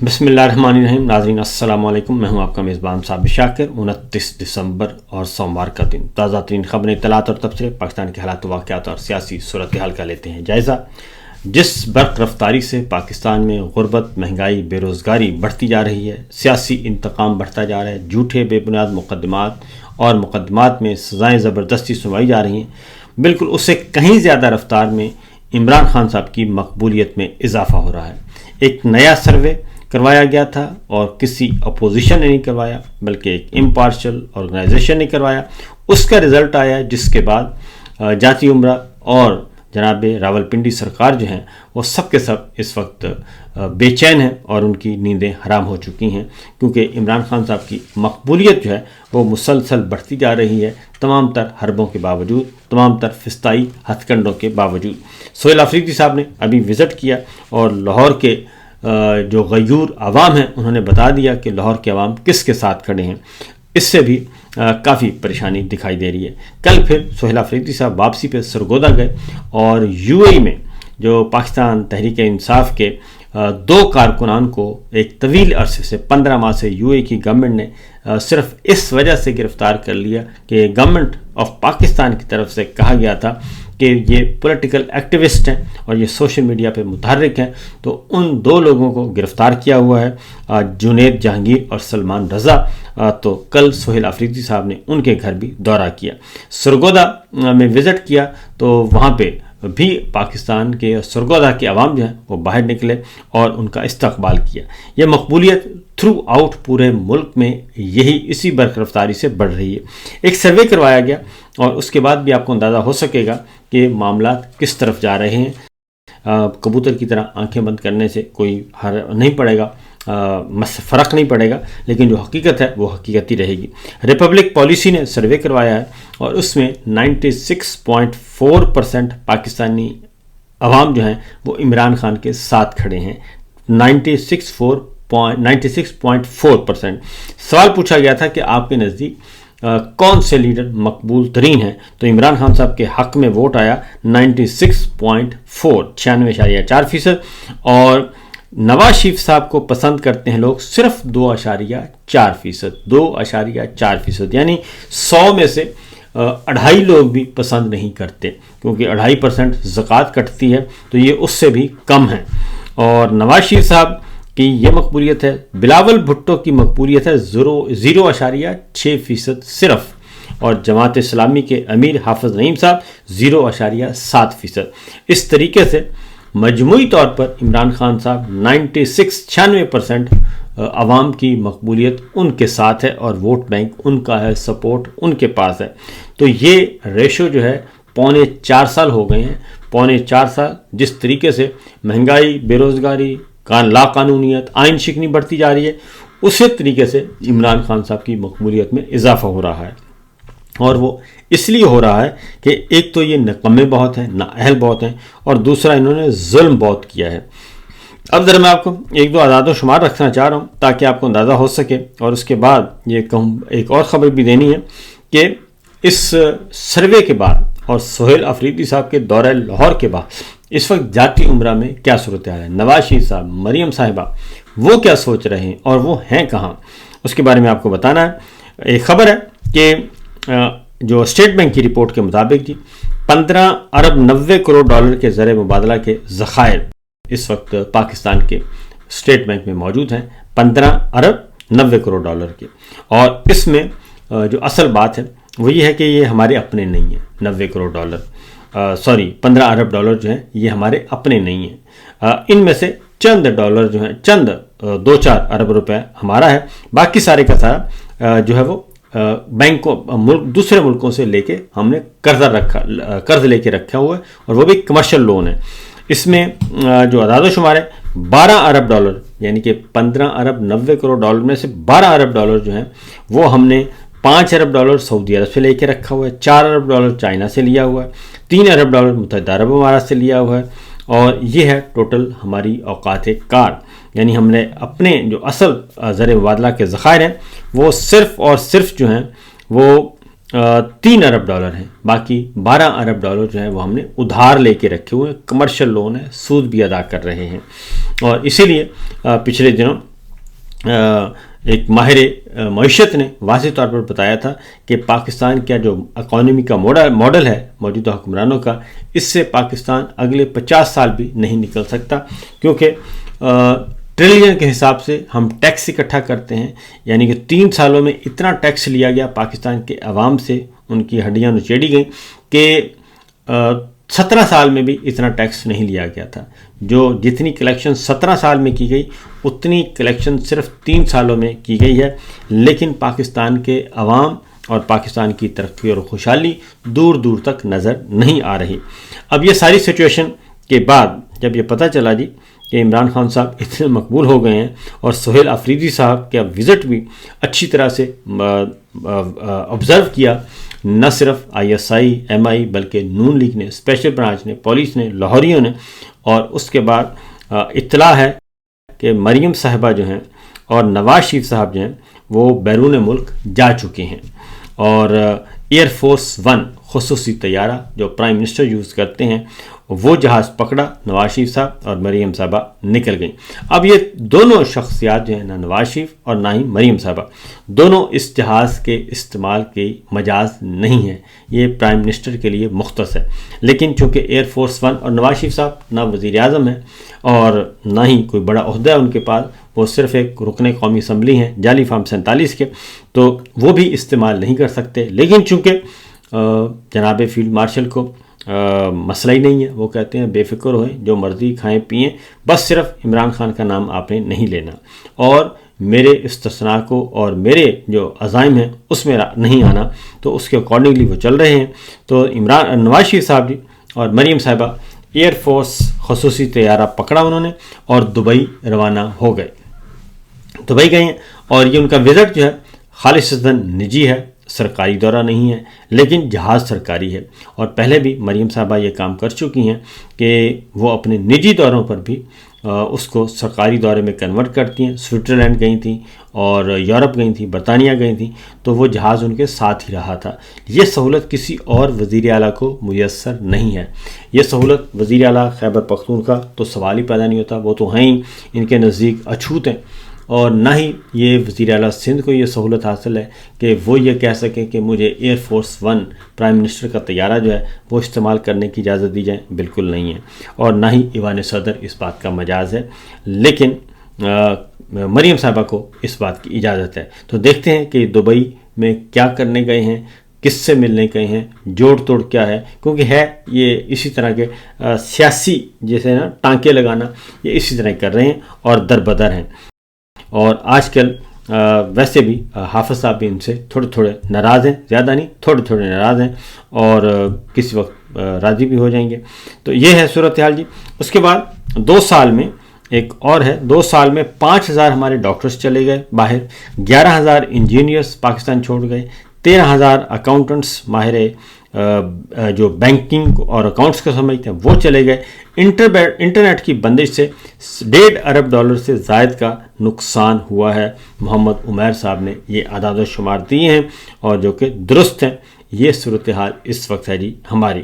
بسم اللہ الرحمن الرحیم. ناظرین السلام علیکم. میں ہوں آپ کا میزبان ثابت شاکر. 29 دسمبر اور سوموار کا دن. تازہ ترین خبریں، اطلاعات اور تبصرے پاکستان کے حالات، واقعات اور سیاسی صورتحال کا لیتے ہیں جائزہ. جس برق رفتاری سے پاکستان میں غربت، مہنگائی، بے روزگاری بڑھتی جا رہی ہے، سیاسی انتقام بڑھتا جا رہا ہے، جھوٹے بے بنیاد مقدمات اور مقدمات میں سزائیں زبردستی سنوائی جا رہی ہیں، بالکل اس سے کہیں زیادہ رفتار میں عمران خان صاحب کی مقبولیت میں اضافہ ہو رہا ہے. ایک نیا سروے کروایا گیا تھا اور کسی اپوزیشن نے نہیں کروایا، بلکہ ایک امپارشل آرگنائزیشن نے کروایا. اس کا رزلٹ آیا، جس کے بعد جاتی عمرہ اور جناب راولپنڈی سرکار جو ہیں وہ سب کے سب اس وقت بے چین ہیں اور ان کی نیندیں حرام ہو چکی ہیں، کیونکہ عمران خان صاحب کی مقبولیت جو ہے وہ مسلسل بڑھتی جا رہی ہے، تمام تر حربوں کے باوجود، تمام تر فضائی ہتھ کنڈوں کے باوجود. سہیل افریدی صاحب نے ابھی وزٹ کیا اور لاہور کے جو غیور عوام ہیں انہوں نے بتا دیا کہ لاہور کے عوام کس کے ساتھ کھڑے ہیں. اس سے بھی کافی پریشانی دکھائی دے رہی ہے. کل پھر سہیل افریدی صاحب واپسی پہ سرگودا گئے اور یو اے ای میں جو پاکستان تحریک انصاف کے 2 کارکنان کو ایک طویل عرصے سے 15 ماہ سے یو اے ای کی گورنمنٹ نے صرف اس وجہ سے گرفتار کر لیا کہ گورنمنٹ آف پاکستان کی طرف سے کہا گیا تھا کہ یہ پولیٹیکل ایکٹیوسٹ ہیں اور یہ سوشل میڈیا پہ متحرک ہیں. تو ان 2 لوگوں کو گرفتار کیا ہوا ہے، جنید جہانگیر اور سلمان رضا. تو کل سہیل افریدی صاحب نے ان کے گھر بھی دورہ کیا، سرگودا میں وزٹ کیا، تو وہاں پہ بھی پاکستان کے سرگودا کے عوام جو ہیں وہ باہر نکلے اور ان کا استقبال کیا. یہ مقبولیت تھرو آؤٹ پورے ملک میں اسی برق رفتاری سے بڑھ رہی ہے. ایک سروے کروایا گیا اور اس کے بعد بھی آپ کو اندازہ ہو سکے گا کہ معاملات کس طرف جا رہے ہیں. کبوتر کی طرح آنکھیں بند کرنے سے کوئی نہیں پڑے گا، فرق نہیں پڑے گا، لیکن جو حقیقت ہے وہ حقیقت ہی رہے گی. ریپبلک پالیسی نے سروے کروایا ہے اور اس میں 96.4% پاکستانی عوام جو ہیں وہ عمران خان کے ساتھ کھڑے ہیں. 96.4%. سوال پوچھا گیا تھا کہ آپ کے نزدیک کون سے لیڈر مقبول ترین ہیں، تو عمران خان صاحب کے حق میں ووٹ آیا 96.4%، اور نواز شریف صاحب کو پسند کرتے ہیں لوگ صرف 2.4%، یعنی 100 میں سے 2.5 لوگ بھی پسند نہیں کرتے، کیونکہ 2.5% زکوٰۃ کٹتی ہے تو یہ اس سے بھی کم ہے. اور نواز شریف صاحب کی یہ مقبولیت ہے. بلاول بھٹو کی مقبولیت ہے 0.6% صرف، اور جماعت اسلامی کے امیر حافظ نعیم صاحب 0.7%. اس طریقے سے مجموعی طور پر عمران خان صاحب 96% عوام کی مقبولیت ان کے ساتھ ہے اور ووٹ بینک ان کا ہے، سپورٹ ان کے پاس ہے. تو یہ ریشو جو ہے 3.25 سال ہو گئے ہیں. 3.25 سال جس طریقے سے مہنگائی، بے روزگاری، لا قانونیت، آئین شکنی بڑھتی جا رہی ہے، اسی طریقے سے عمران خان صاحب کی مقبولیت میں اضافہ ہو رہا ہے. اور وہ اس لیے ہو رہا ہے کہ ایک تو یہ نکمے بہت ہیں، نااہل بہت ہیں، اور دوسرا انہوں نے ظلم بہت کیا ہے. اب ذرا میں آپ کو 1-2 اعداد و شمار رکھنا چاہ رہا ہوں تاکہ آپ کو اندازہ ہو سکے، اور اس کے بعد یہ کہوں ایک اور خبر بھی دینی ہے کہ اس سروے کے بعد اور سہیل افریدی صاحب کے دورہ لاہور کے بعد اس وقت جاتی عمرہ میں کیا صورتحال ہے، نواز شریف صاحب، مریم صاحبہ وہ کیا سوچ رہے ہیں اور وہ ہیں کہاں، اس کے بارے میں آپ کو بتانا ہے. ایک خبر ہے کہ جو اسٹیٹ بینک کی رپورٹ کے مطابق 15 ارب 90 کروڑ ڈالر کے زر مبادلہ کے ذخائر اس وقت پاکستان کے اسٹیٹ بینک میں موجود ہیں، 15 ارب 90 کروڑ ڈالر کے. اور اس میں جو اصل بات ہے وہ یہ ہے کہ یہ ہمارے اپنے نہیں ہیں. 90 کروڑ ڈالر 15 ارب ڈالر جو ہیں یہ ہمارے اپنے نہیں ہیں. ان میں سے چند ڈالر جو ہیں، چند 2-4 ارب روپے ہمارا ہے، باقی سارے کا سارا جو ہے وہ بینکوں دوسرے ملکوں سے لے کے ہم نے قرض لے کے رکھا ہوا ہے، اور وہ بھی کمرشل لون ہے. اس میں جو اعداد و شمار ہے 12 ارب ڈالر، یعنی کہ 15 ارب 90 کروڑ ڈالر میں سے 12 ارب ڈالر جو ہیں وہ ہم نے 5 ارب ڈالر سعودی عرب سے لے کے رکھا ہوا ہے، 4 ارب ڈالر چائنا سے لیا ہوا ہے، 3 ارب ڈالر متحدہ عرب امارات سے لیا ہوا ہے، اور یہ ہے ٹوٹل ہماری اوقات کار. یعنی ہم نے اپنے جو اصل زر مبادلہ کے ذخائر ہیں وہ صرف اور صرف جو ہیں وہ 3 ارب ڈالر ہیں، باقی 12 ارب ڈالر جو ہیں وہ ہم نے ادھار لے کے رکھے ہوئے ہیں، کمرشل لون ہے، سود بھی ادا کر رہے ہیں. اور اسی لیے پچھلے دنوں ایک ماہر معیشت نے واضح طور پر بتایا تھا کہ پاکستان کا جو اکانومی کا ماڈل ہے موجودہ حکمرانوں کا، اس سے پاکستان اگلے 50 سال بھی نہیں نکل سکتا، کیونکہ ٹریلین کے حساب سے ہم ٹیکس اکٹھا کرتے ہیں، یعنی کہ 3 سالوں میں اتنا ٹیکس لیا گیا پاکستان کے عوام سے، ان کی ہڈیاں نچیڑی گئیں کہ 17 سال میں بھی اتنا ٹیکس نہیں لیا گیا تھا۔ جتنی کلیکشن 17 سال میں کی گئی اتنی کلیکشن صرف 3 سالوں میں کی گئی ہے، لیکن پاکستان کے عوام اور پاکستان کی ترقی اور خوشحالی دور دور تک نظر نہیں آ رہی۔ اب یہ ساری سچویشن کے بعد جب یہ پتہ چلا جی کہ عمران خان صاحب اتنے مقبول ہو گئے ہیں، اور سہیل آفریدی صاحب کا وزٹ بھی اچھی طرح سے آبزرو کیا، نہ صرف ISI MI بلکہ نون لیگ نے، اسپیشل برانچ نے، پولیس نے، لاہوریوں نے، اور اس کے بعد اطلاع ہے کہ مریم صاحبہ جو ہیں اور نواز شریف صاحب جو ہیں وہ بیرون ملک جا چکے ہیں، اور ایئر فورس 1 خصوصی طیارہ جو پرائم منسٹر یوز کرتے ہیں وہ جہاز پکڑا، نواز شریف صاحب اور مریم صاحبہ نکل گئیں۔ اب یہ دونوں شخصیات جو ہیں، نہ نواز شریف اور نہ ہی مریم صاحبہ، دونوں اس جہاز کے استعمال کی مجاز نہیں ہے، یہ پرائم منسٹر کے لیے مختص ہے، لیکن چونکہ ایئر فورس 1 اور نواز شریف صاحب نہ وزیر اعظم ہیں اور نہ ہی کوئی بڑا عہدہ ہے ان کے پاس، وہ صرف ایک رکن قومی اسمبلی ہیں جعلی فارم 47 کے، تو وہ بھی استعمال نہیں کر سکتے، لیکن چونکہ جناب فیلڈ مارشل کو مسئلہ ہی نہیں ہے، وہ کہتے ہیں بے فکر ہوئیں، جو مرضی کھائیں پئیں، بس صرف عمران خان کا نام آپ نے نہیں لینا، اور میرے استثناء کو اور میرے جو عزائم ہیں اس میں نہیں آنا، تو اس کے اکارڈنگلی وہ چل رہے ہیں۔ تو نواز شریف صاحب جی اور مریم صاحبہ ایئر فورس خصوصی طیارہ پکڑا انہوں نے اور دبئی روانہ ہو گئے، دبئی گئے ہیں، اور یہ ان کا وزٹ جو ہے خالصتاً نجی ہے، سرکاری دورہ نہیں ہے، لیکن جہاز سرکاری ہے، اور پہلے بھی مریم صاحبہ یہ کام کر چکی ہیں کہ وہ اپنے نجی دوروں پر بھی اس کو سرکاری دورے میں کنورٹ کرتی ہیں۔ سوئٹزرلینڈ گئی تھیں اور یورپ گئی تھیں، برطانیہ گئی تھیں، تو وہ جہاز ان کے ساتھ ہی رہا تھا۔ یہ سہولت کسی اور وزیر اعلیٰ کو میسر نہیں ہے، یہ سہولت وزیر اعلیٰ خیبر پختونخوا تو سوال ہی پیدا نہیں ہوتا، وہ تو ہیں ہی ان کے نزدیک اچھوت ہیں، اور نہ ہی یہ وزیر اعلیٰ سندھ کو یہ سہولت حاصل ہے کہ وہ یہ کہہ سکیں کہ مجھے ایئر فورس 1 پرائم منسٹر کا طیارہ جو ہے وہ استعمال کرنے کی اجازت دی جائے، بالکل نہیں ہے، اور نہ ہی ایوان صدر اس بات کا مجاز ہے، لیکن مریم صاحبہ کو اس بات کی اجازت ہے۔ تو دیکھتے ہیں کہ دبئی میں کیا کرنے گئے ہیں، کس سے ملنے گئے ہیں، جوڑ توڑ کیا ہے، کیونکہ ہے یہ اسی طرح کے سیاسی جیسے نا ٹانکے لگانا، یہ اسی طرح کر رہے ہیں اور دربدر ہیں، اور آج کل ویسے بھی حافظ صاحب بھی ان سے تھوڑے ناراض ہیں، زیادہ نہیں، تھوڑے ناراض ہیں، اور کسی وقت راضی بھی ہو جائیں گے۔ تو یہ ہے صورتحال جی۔ اس کے بعد 2 سال میں ایک اور ہے، 2 سال میں 5000 ہمارے ڈاکٹرز چلے گئے باہر، 11000 انجینئرز پاکستان چھوڑ گئے، 13000 اکاؤنٹنٹس ماہر جو بینکنگ اور اکاؤنٹس کو سمجھتے ہیں وہ چلے گئے۔ انٹرنیٹ کی بندش سے $1.5 ارب سے زائد کا نقصان ہوا ہے۔ محمد عمیر صاحب نے یہ اعداد و شمار دیے ہیں اور جو کہ درست ہیں۔ یہ صورتحال اس وقت ہے جی ہماری،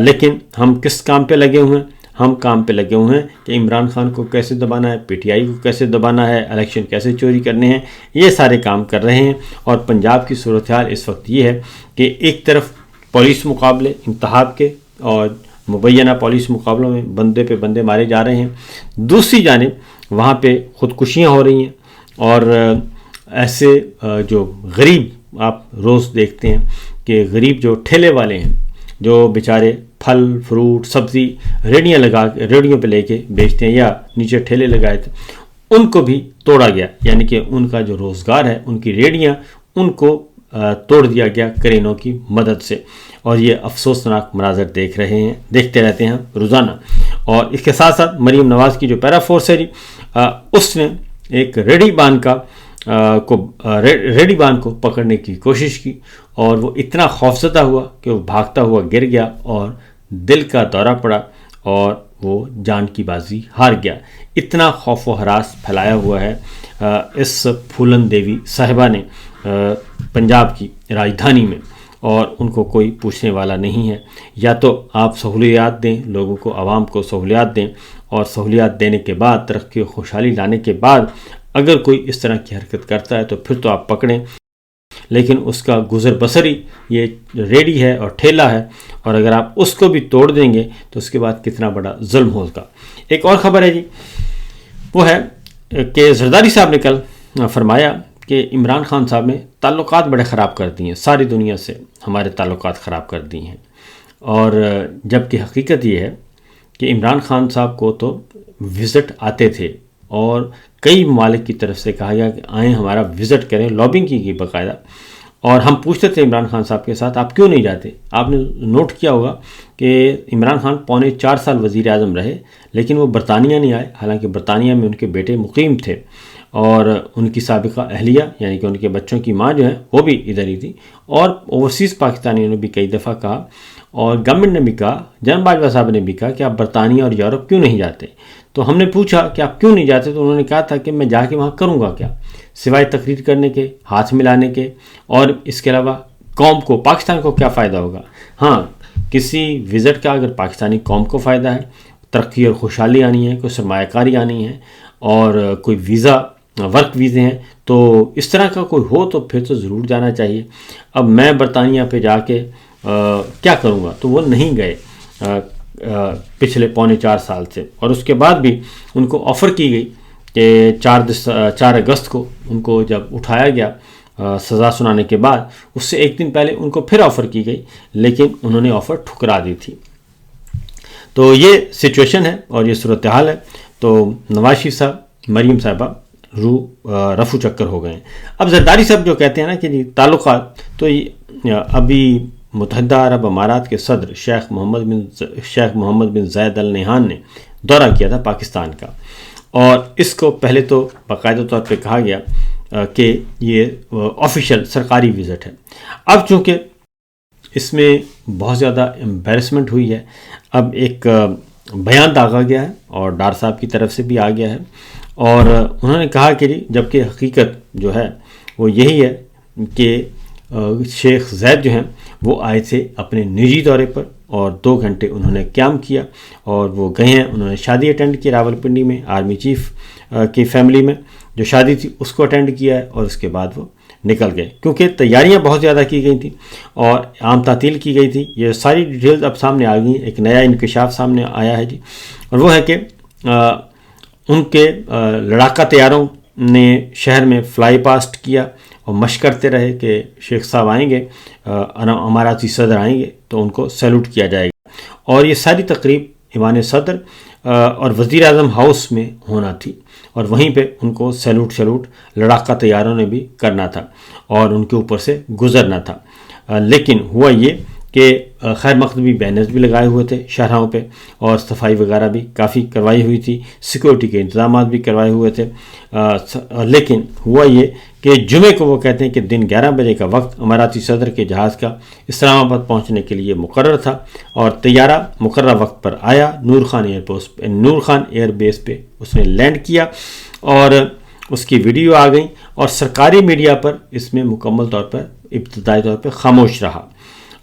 لیکن ہم کس کام پہ لگے ہوئے ہیں؟ ہم کام پہ لگے ہوئے ہیں کہ عمران خان کو کیسے دبانا ہے، PTI کو کیسے دبانا ہے، الیکشن کیسے چوری کرنے ہیں، یہ سارے کام کر رہے ہیں۔ اور پنجاب کی صورتحال اس وقت یہ ہے کہ ایک طرف پولیس مقابلے انتخاب کے اور مبینہ پولیس مقابلوں میں بندے پہ بندے مارے جا رہے ہیں، دوسری جانب وہاں پہ خودکشیاں ہو رہی ہیں، اور ایسے جو غریب آپ روز دیکھتے ہیں کہ غریب جو ٹھیلے والے ہیں، جو بیچارے پھل فروٹ سبزی ریڑیوں پہ لے کے بیچتے ہیں یا نیچے ٹھیلے لگائے تھے، ان کو بھی توڑا گیا، یعنی کہ ان کا جو روزگار ہے، ان کی ریڑیاں، ان کو توڑ دیا گیا کرینوں کی مدد سے، اور یہ افسوسناک مناظر دیکھتے رہتے ہیں روزانہ۔ اور اس کے ساتھ ساتھ مریم نواز کی جو پیرا فورس ہے جی، اس نے ایک ریڑی بان کو پکڑنے کی کوشش کی، اور وہ اتنا خوفزدہ ہوا کہ وہ بھاگتا ہوا گر گیا اور دل کا دورہ پڑا اور وہ جان کی بازی ہار گیا۔ اتنا خوف و ہراس پھیلایا ہوا ہے اس پھولن دیوی صاحبہ نے پنجاب کی راجدھانی میں، اور ان کو کوئی پوچھنے والا نہیں ہے۔ یا تو آپ سہولیات دیں لوگوں کو، عوام کو سہولیات دیں، اور سہولیات دینے کے بعد، ترقی و خوشحالی لانے کے بعد اگر کوئی اس طرح کی حرکت کرتا ہے تو پھر تو آپ پکڑیں، لیکن اس کا گزر بسر ہی یہ ریڈی ہے اور ٹھیلا ہے، اور اگر آپ اس کو بھی توڑ دیں گے تو اس کے بعد کتنا بڑا ظلم ہوگا۔ ایک اور خبر ہے جی، وہ ہے کہ زرداری صاحب نے کل فرمایا کہ عمران خان صاحب نے تعلقات بڑے خراب کر دیے ہیں، ساری دنیا سے ہمارے تعلقات خراب کر دیے ہیں، اور جب کہ حقیقت یہ ہے کہ عمران خان صاحب کو تو وزٹ آتے تھے، اور کئی ممالک کی طرف سے کہا گیا کہ آئیں ہمارا وزٹ کریں، لابنگ کی گئی باقاعدہ، اور ہم پوچھتے تھے عمران خان صاحب کے ساتھ آپ کیوں نہیں جاتے۔ آپ نے نوٹ کیا ہوگا کہ عمران خان 4.25 سال وزیر اعظم رہے، لیکن وہ برطانیہ نہیں آئے، حالانکہ برطانیہ میں ان کے بیٹے مقیم تھے، اور ان کی سابقہ اہلیہ یعنی کہ ان کے بچوں کی ماں جو ہے وہ بھی ادھر ہی تھی، اور اوورسیز پاکستانیوں نے بھی کئی دفعہ کہا، اور گورنمنٹ نے بھی کہا، جناب باجوہ صاحب نے بھی کہا کہ آپ برطانیہ اور یورپ کیوں نہیں جاتے۔ تو ہم نے پوچھا کہ آپ کیوں نہیں جاتے، تو انہوں نے کہا تھا کہ میں جا کے وہاں کروں گا کیا، سوائے تقریر کرنے کے، ہاتھ ملانے کے، اور اس کے علاوہ قوم کو، پاکستان کو کیا فائدہ ہوگا۔ ہاں، کسی وزٹ کا اگر پاکستانی قوم کو فائدہ ہے، ترقی اور خوشحالی آنی ہے، کوئی سرمایہ کاری آنی ہے، اور کوئی ویزا ورک ویزے ہیں، تو اس طرح کا کوئی ہو تو پھر تو ضرور جانا چاہیے۔ اب میں برطانیہ پہ جا کے کیا کروں گا، تو وہ نہیں گئے پچھلے 4.25 سال سے، اور اس کے بعد بھی ان کو آفر کی گئی کہ 4 اگست کو ان کو جب اٹھایا گیا سزا سنانے کے بعد، اس سے ایک دن پہلے ان کو پھر آفر کی گئی، لیکن انہوں نے آفر ٹھکرا دی تھی۔ تو یہ سچویشن ہے اور یہ صورتحال ہے۔ تو نواز شریف صاحب، مریم صاحبہ رفو چکر ہو گئے ہیں۔ اب زرداری صاحب جو کہتے ہیں نا کہ جی تعلقات، تو ابھی متحدہ عرب امارات کے صدر شیخ محمد بن زائد ال نہیان نے دورہ کیا تھا پاکستان کا، اور اس کو پہلے تو باقاعدہ طور پہ کہا گیا کہ یہ آفیشیل سرکاری وزٹ ہے۔ اب چونکہ اس میں بہت زیادہ امبیرسمنٹ ہوئی ہے، اب ایک بیان داغا گیا ہے اور ڈار صاحب کی طرف سے بھی آ گیا ہے، اور انہوں نے کہا کہ جب کہ حقیقت جو ہے وہ یہی ہے کہ شیخ زید جو ہیں وہ آئے تھے اپنے نجی دورے پر، اور 2 گھنٹے انہوں نے قیام کیا، اور وہ گئے ہیں، انہوں نے شادی اٹینڈ کی راولپنڈی میں، آرمی چیف کی فیملی میں جو شادی تھی اس کو اٹینڈ کیا ہے، اور اس کے بعد وہ نکل گئے، کیونکہ تیاریاں بہت زیادہ کی گئی تھیں اور عام تعطیل کی گئی تھی۔ یہ ساری ڈیٹیلز اب سامنے آ گئی ہیں، ایک نیا انکشاف سامنے آیا ہے جی، اور وہ ہے کہ ان کے لڑاکا طیاروں نے شہر میں فلائی پاسٹ کیا اور مشق کرتے رہے کہ شیخ صاحب آئیں گے، اماراتی صدر آئیں گے تو ان کو سیلوٹ کیا جائے گا، اور یہ ساری تقریب ایوان صدر اور وزیر اعظم ہاؤس میں ہونا تھی، اور وہیں پہ ان کو سیلوٹ لڑاکا طیاروں نے بھی کرنا تھا اور ان کے اوپر سے گزرنا تھا۔ لیکن ہوا یہ کہ خیر مقدمی بینرز بھی لگائے ہوئے تھے شاہراہوں پہ، اور صفائی وغیرہ بھی کافی کروائی ہوئی تھی، سیکورٹی کے انتظامات بھی کروائے ہوئے تھے، لیکن ہوا یہ کہ جمعے کو وہ کہتے ہیں کہ دن 11 بجے کا وقت اماراتی صدر کے جہاز کا اسلام آباد پہنچنے کے لیے مقرر تھا، اور طیارہ مقررہ وقت پر آیا، نور خان ایئر بیس پہ اس نے لینڈ کیا، اور اس کی ویڈیو آ گئی، اور سرکاری میڈیا پر اس میں مکمل طور پر ابتدائی طور پہ خاموش رہا،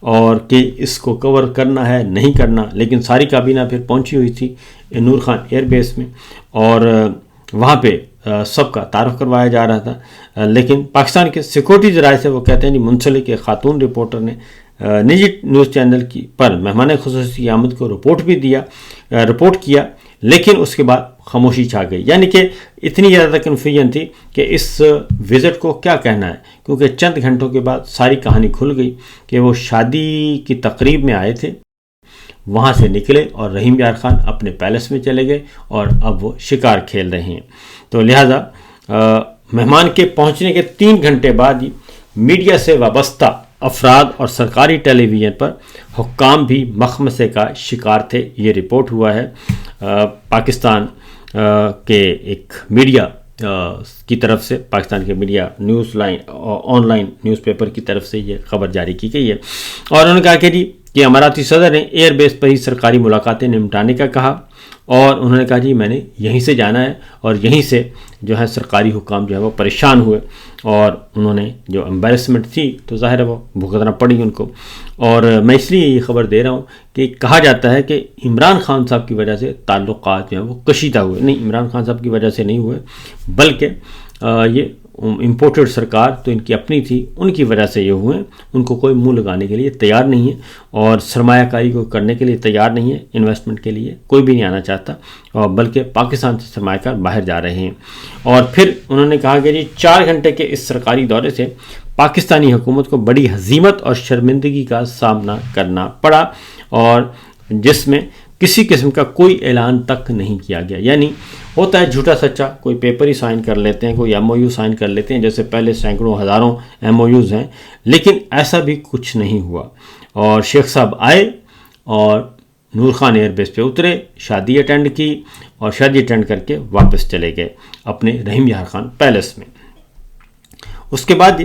اور کہ اس کو کور کرنا ہے نہیں کرنا، لیکن ساری کابینہ پھر پہنچی ہوئی تھی نور خان ایئر بیس میں، اور وہاں پہ سب کا تعارف کروایا جا رہا تھا، لیکن پاکستان کے سیکورٹی ذرائع سے وہ کہتے ہیں جی منسلک ایک خاتون رپورٹر نے نجی نیوز چینل کی پر مہمان خصوصی کی آمد کو رپورٹ کیا، لیکن اس کے بعد خاموشی چھا گئی، یعنی کہ اتنی زیادہ کنفیوژن تھی کہ اس وزٹ کو کیا کہنا ہے، کیونکہ چند گھنٹوں کے بعد ساری کہانی کھل گئی کہ وہ شادی کی تقریب میں آئے تھے، وہاں سے نکلے اور رحیم یار خان اپنے پیلس میں چلے گئے، اور اب وہ شکار کھیل رہے ہیں۔ تو لہٰذا مہمان کے پہنچنے کے 3 گھنٹے بعد ہی میڈیا سے وابستہ افراد اور سرکاری ٹیلی ویژن پر حکام بھی مخمصے کا شکار تھے، یہ رپورٹ ہوا ہے پاکستان کے ایک میڈیا کی طرف سے، پاکستان کے media on line news paper کی طرف سے یہ خبر جاری کی گئی ہے، اور انہوں نے کہا کہ اماراتی صدر نے ایئر بیس پر ہی سرکاری ملاقاتیں نمٹانے کا کہا، اور انہوں نے کہا جی میں نے یہیں سے جانا ہے، اور یہیں سے جو ہے سرکاری حکام جو ہے وہ پریشان ہوئے، اور انہوں نے جو امبیرسمنٹ تھی تو ظاہر ہے وہ بھگتنا پڑی ان کو۔ اور میں اس لیے یہ خبر دے رہا ہوں کہ کہا جاتا ہے کہ عمران خان صاحب کی وجہ سے تعلقات جو ہیں وہ کشیدہ ہوئے، نہیں، عمران خان صاحب کی وجہ سے نہیں ہوئے، بلکہ یہ امپورٹڈ سرکار تو ان کی اپنی تھی، ان کی وجہ سے یہ ہوئے، ان کو کوئی منہ لگانے کے لیے تیار نہیں ہے اور سرمایہ کاری کو کرنے کے لیے تیار نہیں ہے، انویسٹمنٹ کے لیے کوئی بھی نہیں آنا چاہتا، اور بلکہ پاکستان سے سرمایہ کار باہر جا رہے ہیں۔ اور پھر انہوں نے کہا کہ جی 4 گھنٹے کے اس سرکاری دورے سے پاکستانی حکومت کو بڑی ہزیمت اور شرمندگی کا سامنا کرنا پڑا، اور جس میں کسی قسم کا کوئی اعلان تک نہیں کیا گیا۔ یعنی ہوتا ہے جھوٹا سچا، کوئی پیپر ہی سائن کر لیتے ہیں، کوئی ایم او یو سائن کر لیتے ہیں، جیسے پہلے سینکڑوں ہزاروں ایم او یوز ہیں، لیکن ایسا بھی کچھ نہیں ہوا۔ اور شیخ صاحب آئے اور نور خان ایئر بیس پہ اترے، شادی اٹینڈ کی، اور شادی اٹینڈ کر کے واپس چلے گئے اپنے رحیم یار خان پیلس میں۔ اس کے بعد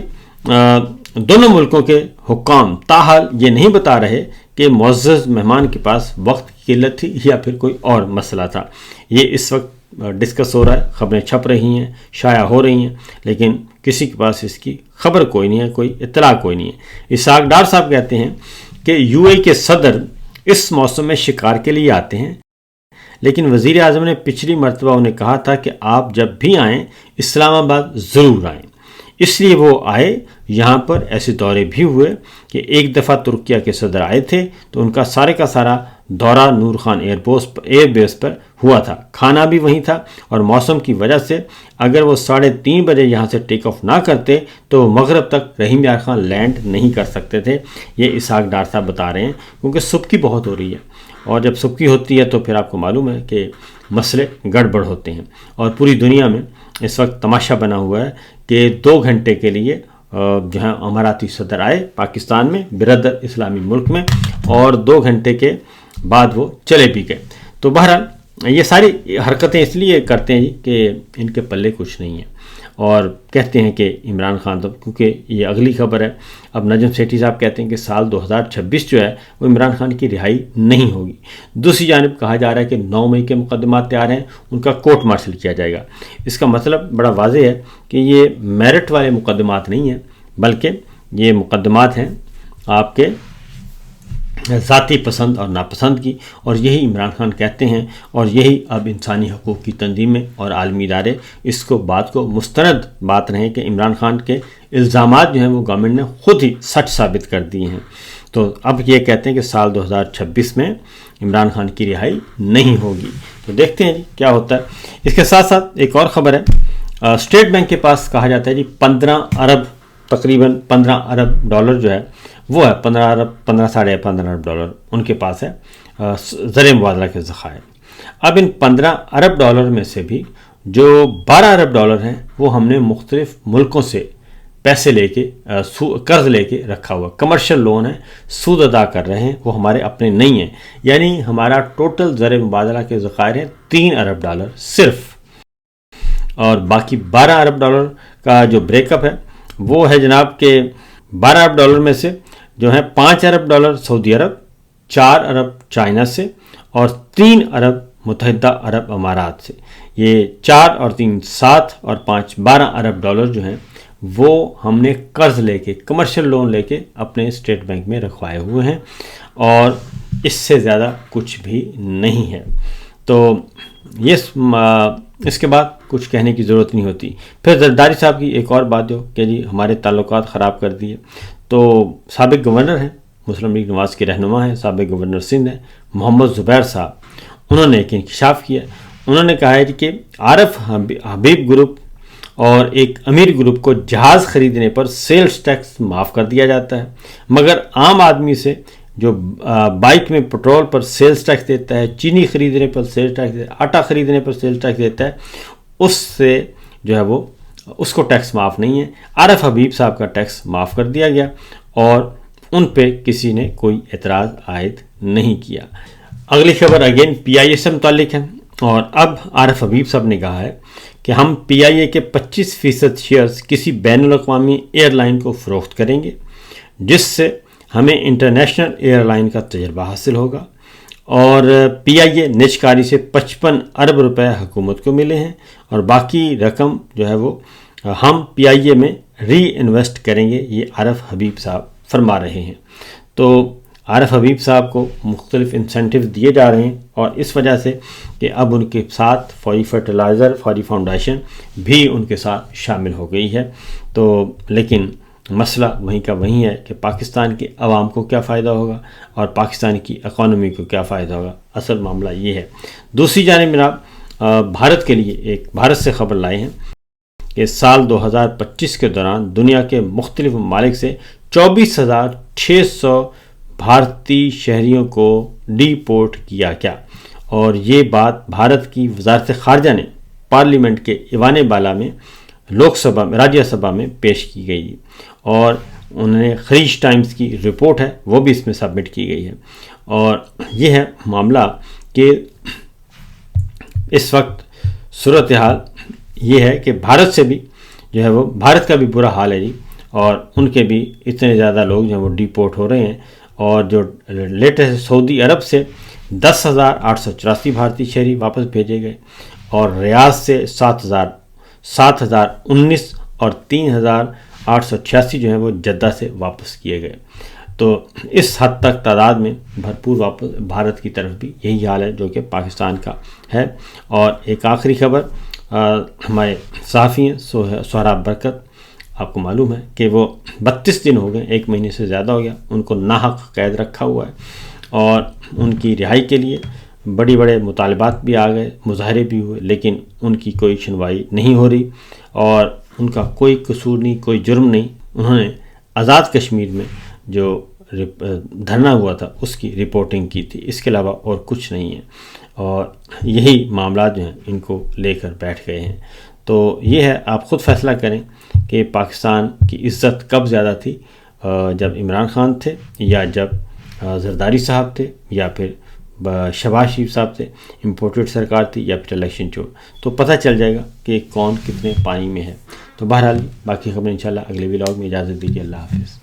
دونوں ملکوں کے حکام تاحال یہ نہیں بتا رہے کہ معزز مہمان کے پاس وقت کی قلت تھی یا پھر کوئی اور مسئلہ تھا۔ یہ اس وقت ڈسکس ہو رہا ہے، خبریں چھپ رہی ہیں، شائع ہو رہی ہیں، لیکن کسی کے پاس اس کی خبر کوئی نہیں ہے، کوئی اطلاع کوئی نہیں ہے۔ اسحاق ڈار صاحب کہتے ہیں کہ یو اے کے صدر اس موسم میں شکار کے لیے آتے ہیں، لیکن وزیر اعظم نے پچھلی مرتبہ انہیں کہا تھا کہ آپ جب بھی آئیں اسلام آباد ضرور آئیں، اس لیے وہ آئے۔ یہاں پر ایسے دورے بھی ہوئے کہ ایک دفعہ ترکیہ کے صدر آئے تھے تو ان کا سارا دورہ نور خان ایئر بیس پر ہوا تھا، کھانا بھی وہیں تھا، اور موسم کی وجہ سے اگر وہ 3:30 بجے یہاں سے ٹیک آف نہ کرتے تو مغرب تک رحیم یار خان لینڈ نہیں کر سکتے تھے۔ یہ اسحاق ڈار صاحب بتا رہے ہیں، کیونکہ سبکی بہت ہو رہی ہے، اور جب سبکی ہوتی ہے تو پھر آپ کو معلوم ہے کہ مسئلے گڑبڑ ہوتے ہیں، اور پوری دنیا میں اس وقت تماشا بنا ہوا ہے کہ 2 گھنٹے کے لیے جہاں اماراتی صدر آئے پاکستان میں، برادر اسلامی ملک میں، اور 2 گھنٹے کے بعد وہ چلے بھی گئے۔ تو بہرحال یہ ساری حرکتیں اس لیے کرتے ہیں کہ ان کے پلے کچھ نہیں ہے، اور کہتے ہیں کہ عمران خان، تو کیونکہ یہ اگلی خبر ہے، اب نجم سیٹھی صاحب کہتے ہیں کہ سال 2026 جو ہے وہ عمران خان کی رہائی نہیں ہوگی۔ دوسری جانب کہا جا رہا ہے کہ 9 مئی کے مقدمات تیار ہیں، ان کا کورٹ مارشل کیا جائے گا۔ اس کا مطلب بڑا واضح ہے کہ یہ میرٹ والے مقدمات نہیں ہیں، بلکہ یہ مقدمات ہیں آپ کے ذاتی پسند اور ناپسند کی، اور یہی عمران خان کہتے ہیں، اور یہی اب انسانی حقوق کی تنظیمیں اور عالمی ادارے اس کو بات کو مستند بات رہے کہ عمران خان کے الزامات جو ہیں وہ گورنمنٹ نے خود ہی سچ ثابت کر دیے ہیں۔ تو اب یہ کہتے ہیں کہ سال 2026 میں عمران خان کی رہائی نہیں ہوگی۔ تو دیکھتے ہیں جی کیا ہوتا ہے۔ اس کے ساتھ ساتھ ایک اور خبر ہے، اسٹیٹ بینک کے پاس کہا جاتا ہے جی 15 ارب تقریباً 15 ارب ڈالر جو ہے وہ ہے 15 ارب ڈالر ان کے پاس ہے زر مبادلہ کے ذخائر۔ اب ان 15 ارب ڈالر میں سے بھی جو 12 ارب ڈالر ہیں وہ ہم نے مختلف ملکوں سے پیسے لے کے قرض لے کے رکھا ہوا، کمرشل لون ہے، سود ادا کر رہے ہیں، وہ ہمارے اپنے نہیں ہیں۔ یعنی ہمارا ٹوٹل زر مبادلہ کے ذخائر ہیں 3 ارب ڈالر صرف، اور باقی 12 ارب ڈالر کا جو بریک اپ ہے وہ ہے جناب کہ 12 ارب ڈالر میں سے جو ہے 5 ارب ڈالر سعودی عرب، 4 ارب چائنا سے، اور 3 ارب متحدہ عرب امارات سے۔ یہ 4 اور 3 7 اور 5 12 ارب ڈالر جو ہیں وہ ہم نے قرض لے کے، کمرشل لون لے کے اپنے اسٹیٹ بینک میں رکھوائے ہوئے ہیں، اور اس سے زیادہ کچھ بھی نہیں ہے۔ تو یہ اس کے بعد کچھ کہنے کی ضرورت نہیں ہوتی۔ پھر زرداری صاحب کی ایک اور بات جو کہ جی ہمارے تعلقات خراب کر دیے، تو سابق گورنر ہیں، مسلم لیگ نواز کے رہنما ہیں، سابق گورنر سندھ ہیں، محمد زبیر صاحب، انہوں نے ایک انکشاف کیا۔ انہوں نے کہا ہے کہ عارف حبیب گروپ اور ایک امیر گروپ کو جہاز خریدنے پر سیلز ٹیکس معاف کر دیا جاتا ہے، مگر عام آدمی سے جو بائک میں پٹرول پر سیلز ٹیکس دیتا ہے، چینی خریدنے پر سیلز ٹیکس دیتا ہے، آٹا خریدنے پر سیلز ٹیکس دیتا ہے، اس سے جو ہے وہ اس کو ٹیکس معاف نہیں ہے۔ عارف حبیب صاحب کا ٹیکس معاف کر دیا گیا، اور ان پہ کسی نے کوئی اعتراض عائد نہیں کیا۔ اگلی خبر اگین پی آئی اے سے متعلق ہے، اور اب عارف حبیب صاحب نے کہا ہے کہ ہم پی آئی اے کے 25% شیئرز کسی بین الاقوامی ایئر لائن کو فروخت کریں گے، جس سے ہمیں انٹرنیشنل ایئر لائن کا تجربہ حاصل ہوگا، اور پی آئی اے نجکاری سے 55 ارب روپے حکومت کو ملے ہیں، اور باقی رقم جو ہے وہ ہم پی آئی اے میں ری انویسٹ کریں گے، یہ عارف حبیب صاحب فرما رہے ہیں۔ تو عارف حبیب صاحب کو مختلف انسینٹیو دیے جا رہے ہیں، اور اس وجہ سے کہ اب ان کے ساتھ فوری فرٹیلائزر فوری فاؤنڈیشن بھی ان کے ساتھ شامل ہو گئی ہے۔ تو لیکن مسئلہ وہیں کا وہیں ہے کہ پاکستان کے عوام کو کیا فائدہ ہوگا اور پاکستان کی اکانومی کو کیا فائدہ ہوگا، اصل معاملہ یہ ہے۔ دوسری جانب جناب بھارت کے لیے ایک بھارت سے خبر لائے ہیں کہ سال 2025 کے دوران دنیا کے مختلف ممالک سے 24,600 بھارتی شہریوں کو ڈی پورٹ کیا گیا، اور یہ بات بھارت کی وزارت خارجہ نے پارلیمنٹ کے ایوان بالا میں لوک سبھا میں راجیہ سبھا میں پیش کی گئی، اور انہوں نے خلیج ٹائمز کی رپورٹ ہے وہ بھی اس میں سبمٹ کی گئی ہے۔ اور یہ ہے معاملہ کہ اس وقت صورتحال یہ ہے کہ بھارت سے بھی جو ہے وہ بھارت کا بھی برا حال ہے جی، اور ان کے بھی اتنے زیادہ لوگ جو ہیں وہ ڈی پورٹ ہو رہے ہیں، اور جو لیٹسٹ سعودی عرب سے 10,884 بھارتی شہری واپس بھیجے گئے، اور ریاض سے 7,019 اور 3,886 جو ہیں وہ جدہ سے واپس کیے گئے۔ تو اس حد تک تعداد میں بھرپور واپس بھارت کی طرف بھی یہی حال ہے جو کہ پاکستان کا ہے۔ اور ایک آخری خبر، ہمارے صحافی ہیں سہراب برکت، آپ کو معلوم ہے کہ وہ 32 دن ہو گئے، 1 مہینے سے زیادہ ہو گیا، ان کو ناحق قید رکھا ہوا ہے، اور ان کی رہائی کے لیے بڑے مطالبات بھی آ گئے، مظاہرے بھی ہوئے، لیکن ان کی کوئی سنوائی نہیں ہو رہی، اور ان کا کوئی قصور نہیں، کوئی جرم نہیں۔ انہوں نے آزاد کشمیر میں جو دھرنا ہوا تھا اس کی رپورٹنگ کی تھی، اس کے علاوہ اور کچھ نہیں ہے، اور یہی معاملات جو ہیں ان کو لے کر بیٹھ گئے ہیں۔ تو یہ ہے، آپ خود فیصلہ کریں کہ پاکستان کی عزت کب زیادہ تھی، جب عمران خان تھے، یا جب زرداری صاحب تھے، یا پھر شہباز شریف صاحب تھے، امپورٹڈ سرکار تھی، یا پھر الیکشن چور، تو پتہ چل جائے گا کہ کون کتنے پانی میں ہے۔ تو بہرحال باقی خبریں انشاءاللہ اگلے ولاگ میں، اجازت دیجیے، اللہ حافظ۔